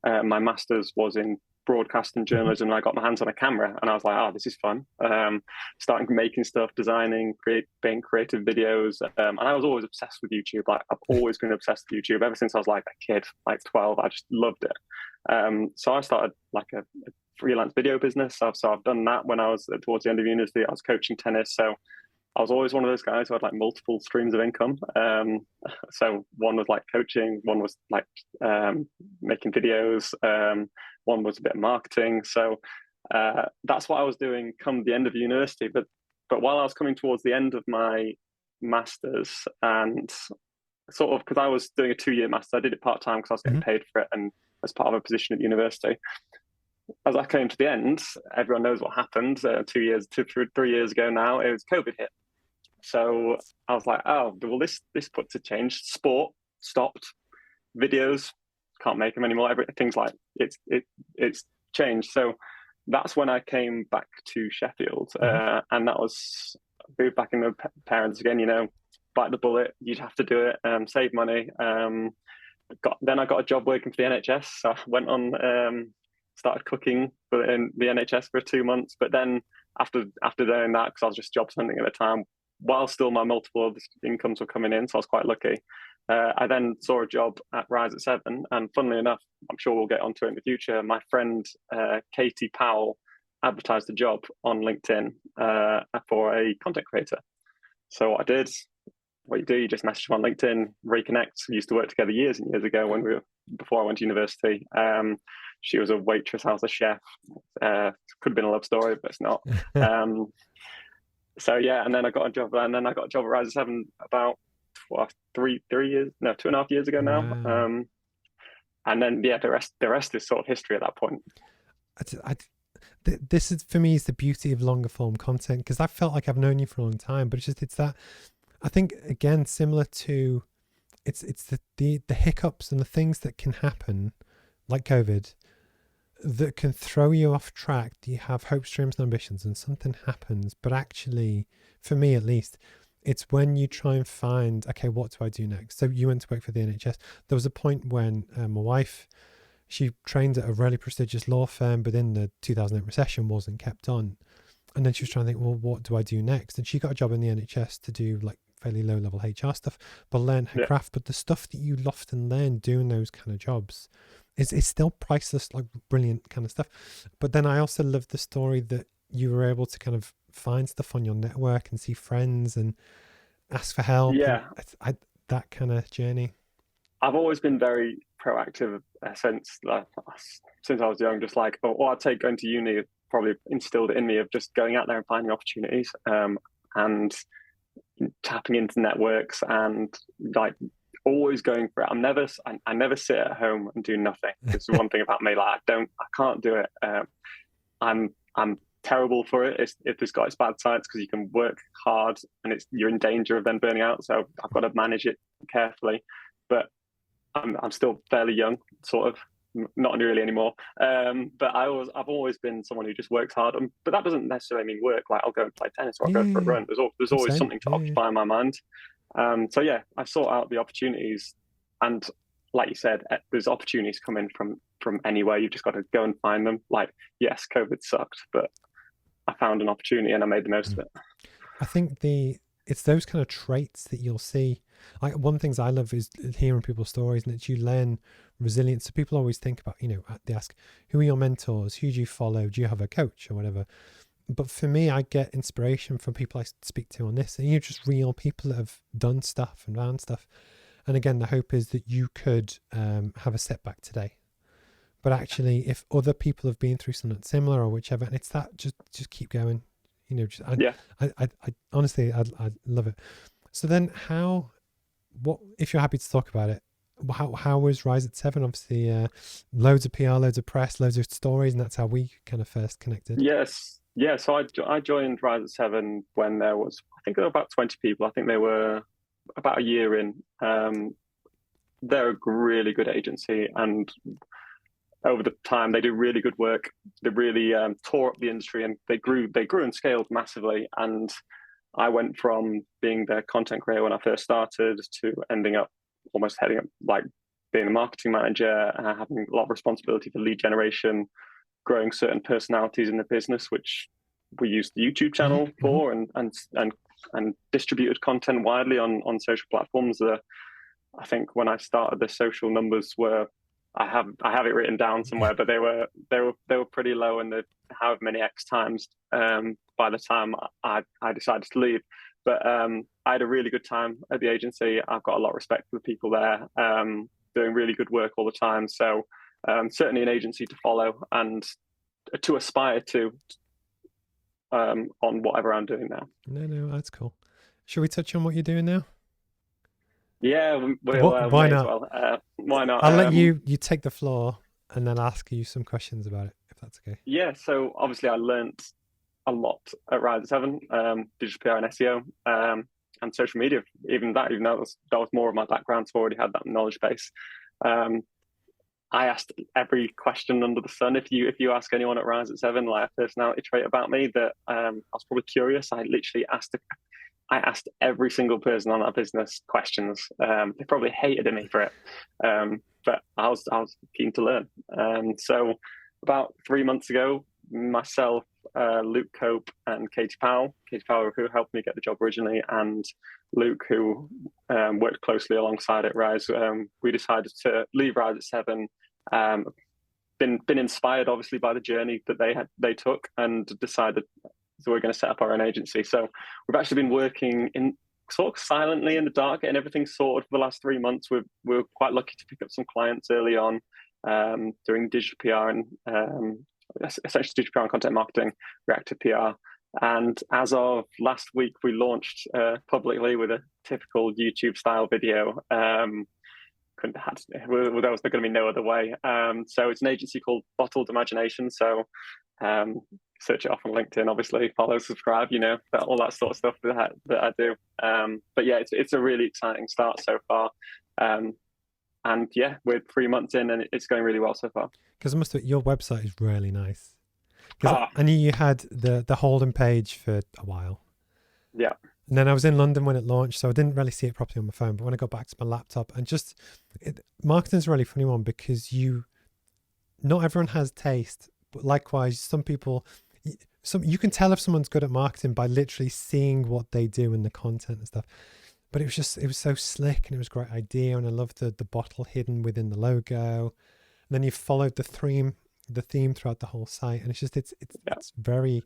my master's was in broadcast and Mhm. journalism, and I got my hands on a camera, and I was like, "Oh, this is fun." Starting making stuff, designing, being creative videos, and I was always obsessed with YouTube. Like I've always been obsessed with YouTube ever since I was like a kid, like 12. I just loved it. So I started like a freelance video business. So I've done that when I was towards the end of university. I was coaching tennis, so I was always one of those guys who had like multiple streams of income. So one was like coaching, one was like making videos, one was a bit of marketing. So that's what I was doing come the end of university. But while I was coming towards the end of my masters, and sort of because I was doing a 2 year master, I did it part time because I was getting Mhm. paid for it and as part of a position at university. As I came to the end, everyone knows what happened. 2 years, 3 years ago now, it was COVID hit. So I was like, oh, well, this puts a change. Sport stopped. Videos can't make them anymore. Everything's like it's changed. So that's when I came back to Sheffield, Mhm. and that was moved back in the parents again. Bite the bullet. You'd have to do it. Save money. Then I got a job working for the NHS. So I went on, started cooking in the NHS for 2 months. But then after doing that, because I was just job hunting at the time, while still my multiple incomes were coming in, so I was quite lucky. I then saw a job at Rise at Seven, and funnily enough, I'm sure we'll get onto it in the future. My friend Katie Powell advertised a job on LinkedIn for a content creator. So what I did, what you do, you just message them on LinkedIn, reconnect. We used to work together years and years ago before I went to university. She was a waitress, I was a chef. Could have been a love story, but it's not. Um, so yeah, and then I got a job, and then I got a job at Rise of Seven about what, 3 years, no, 2.5 years ago now. Wow. And then yeah, the rest is sort of history at that point. This is for me is the beauty of longer form content, because I felt like I've known you for a long time, but it's that I think again similar to it's the hiccups and the things that can happen like COVID that can throw you off track. You have hopes, dreams, and ambitions, and something happens. But actually, for me at least, it's when you try and find, okay, what do I do next? So you went to work for the NHS. There was a point when my wife, she trained at a really prestigious law firm, but in the 2008 recession wasn't kept on. And then she was trying to think, well, what do I do next? And she got a job in the NHS to do like fairly low level HR stuff, but learn her Yeah, craft. But the stuff that you often learn doing those kind of jobs is still priceless, like brilliant kind of stuff. But then I also love the story that you were able to kind of find stuff on your network and see friends and ask for help. And yeah. that kind of journey. I've always been very proactive since I was young. Just like, or I'd say going to uni probably instilled it in me of just going out there and finding opportunities, and tapping into networks and like always going for it. I never sit at home and do nothing. This is one thing about me. Like I can't do it. I'm terrible for it. It's got its bad sides because you can work hard and you're in danger of then burning out. So I've got to manage it carefully. But I'm still fairly young, sort of. Not really anymore. But I've always been someone who just works hard. But that doesn't necessarily mean work. Like I'll go and play tennis or I'll Yeah, go yeah, for a yeah. run. There's I'm always saying, something to yeah, yeah. occupy my mind. So yeah, I sought out the opportunities, and like you said, there's opportunities coming from anywhere. You've just got to go and find them. Like yes, COVID sucked, but I found an opportunity and I made the most Mm. of it. I think it's those kind of traits that you'll see. Like one of the things I love is hearing people's stories, and it's you learn resilience. So people always think about, they ask, who are your mentors? Who do you follow? Do you have a coach or whatever? But for me, I get inspiration from people I speak to on this, and you're just real people that have done stuff and found stuff. And again, the hope is that you could have a setback today, but actually, if other people have been through something similar or whichever, and it's that just keep going. Just Yeah, I honestly, I love it. So then, what if you're happy to talk about it? How was Rise at Seven? Obviously, loads of PR, loads of press, loads of stories, and that's how we kind of first connected. yes, yeah. So I joined Rise at Seven when there was, I think there were about 20 people. I think they were about a year in. They're a really good agency, and over the time they do really good work. They really tore up the industry, and they grew and scaled massively. And I went from being their content creator when I first started to ending up almost heading up like being a marketing manager, having a lot of responsibility for lead generation, growing certain personalities in the business, which we use the YouTube channel for, and distributed content widely on social platforms. I think when I started, the social numbers were, I have it written down somewhere, but they were pretty low, and however many X times by the time I decided to leave. But I had a really good time at the agency. I've got a lot of respect for the people there, doing really good work all the time. So certainly an agency to follow and to aspire to on whatever I'm doing now. No, that's cool. Should we touch on what you're doing now? Yeah, why not? Well. Why not? I'll let you take the floor and then ask you some questions about it, if that's okay. Yeah, so obviously I learned a lot at Rise at 7, digital PR and SEO, and social media. Even though that was more of my background, so I already had that knowledge base. I asked every question under the sun. If you ask anyone at Rise at 7, like a personality trait about me that I was probably curious, I literally asked every single person on that business questions. They probably hated me for it, but I was keen to learn. So about 3 months ago, myself, Luke Cope, and Katie Powell, who helped me get the job originally, and Luke, who worked closely alongside at Rise, we decided to leave Rise at 7. Been inspired, obviously, by the journey that they took, and decided, so we're going to set up our own agency. So we've actually been working in sort of silently in the dark, getting everything sorted for the last 3 months. We were quite lucky to pick up some clients early on, doing digital PR and essentially digital PR and content marketing, reactive PR. And as of last week, we launched publicly with a typical YouTube style video. There was going to be no other way. So it's an agency called Bottled Imagination. So search it off on LinkedIn, obviously, follow, subscribe, all that sort of stuff that I do. But yeah, it's a really exciting start so far. And yeah, we're 3 months in, and it's going really well so far. Because your website is really nice. Because I knew you had the Holden page for a while. Yeah. And then I was in London when it launched, so I didn't really see it properly on my phone. But when I got back to my laptop, and marketing's a really funny one, because not everyone has taste, but likewise, some people, you can tell if someone's good at marketing by literally seeing what they do in the content and stuff. But it was so slick, and it was a great idea, and I loved the bottle hidden within the logo. And then you followed the theme throughout the whole site, and it's very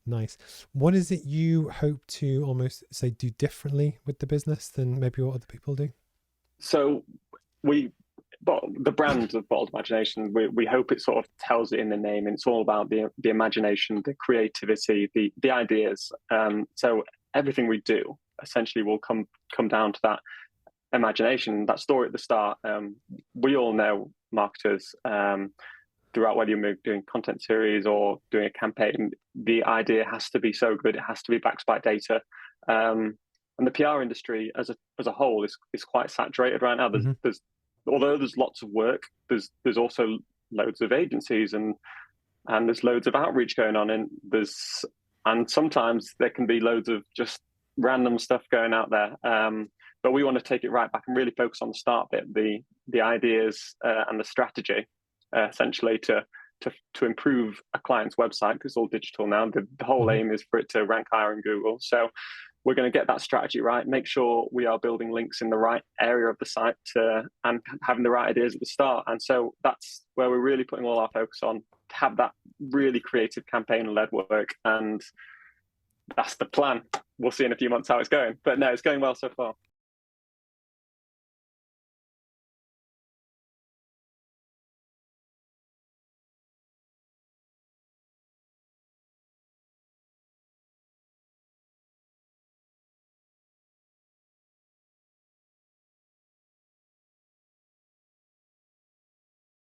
nice. What is it you hope to almost say do differently with the business than maybe what other people do? So the brand of Bottled Imagination, we hope it sort of tells it in the name, and it's all about the imagination, the creativity, the ideas. So everything we do essentially will come down to that imagination, that story at the start. We all know, marketers, throughout, whether you're doing content series or doing a campaign, the idea has to be so good, it has to be backed by data. And the PR industry as a whole is quite saturated right now. Although there's lots of work, there's also loads of agencies and there's loads of outreach going on, and sometimes there can be loads of just random stuff going out there. But we want to take it right back and really focus on the start bit, the ideas and the strategy, essentially to improve a client's website, because it's all digital now. The whole aim is for it to rank higher in Google. So we're going to get that strategy right, make sure we are building links in the right area of the site and having the right ideas at the start. And so that's where we're really putting all our focus on, to have that really creative campaign-led work. And that's the plan. We'll see in a few months how it's going. But no, it's going well so far.